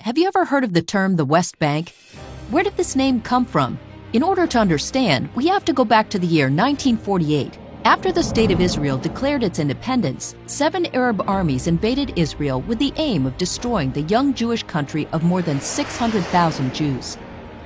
Have you ever heard of the term the West Bank? Where did this name come from? In order to understand, we have to go back to the year 1948. After the State of Israel declared its independence, 7 Arab armies invaded Israel with the aim of destroying the young Jewish country of more than 600,000 Jews.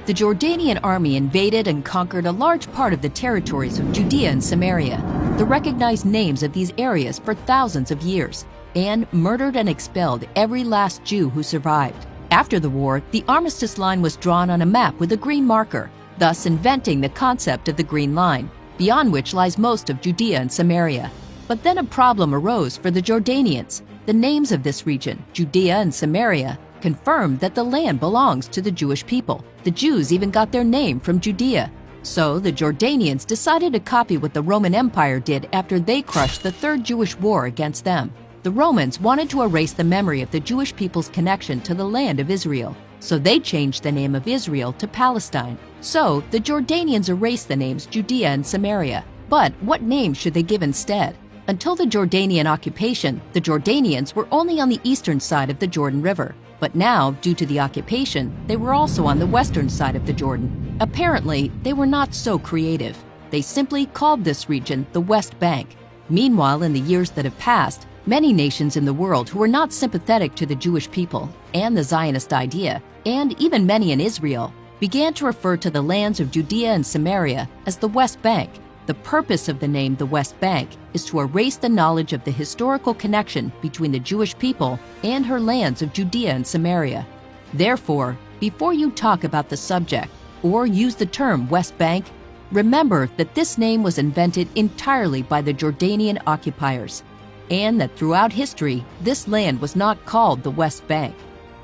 The Jordanian army invaded and conquered a large part of the territories of Judea and Samaria, the recognized names of these areas for thousands of years, and murdered and expelled every last Jew who survived. After the war, the armistice line was drawn on a map with a green marker, thus inventing the concept of the Green Line, beyond which lies most of Judea and Samaria. But then a problem arose for the Jordanians. The names of this region, Judea and Samaria, confirmed that the land belongs to the Jewish people. The Jews even got their name from Judea. So the Jordanians decided to copy what the Roman Empire did after they crushed the Third Jewish War against them. The Romans wanted to erase the memory of the Jewish people's connection to the land of Israel, so they changed the name of Israel to Palestine. So the Jordanians erased the names Judea and Samaria. But what name should they give instead? Until the Jordanian occupation, the Jordanians were only on the eastern side of the Jordan River. But now, due to the occupation, they were also on the western side of the Jordan. Apparently, they were not so creative. They simply called this region the West Bank. Meanwhile, in the years that have passed, many nations in the world who were not sympathetic to the Jewish people and the Zionist idea, and even many in Israel, began to refer to the lands of Judea and Samaria as the West Bank. The purpose of the name the West Bank is to erase the knowledge of the historical connection between the Jewish people and her lands of Judea and Samaria. Therefore, before you talk about the subject or use the term West Bank, remember that this name was invented entirely by the Jordanian occupiers, and that throughout history, this land was not called the West Bank.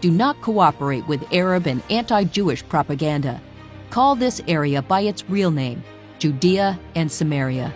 Do not cooperate with Arab and anti-Jewish propaganda. Call this area by its real name, Judea and Samaria.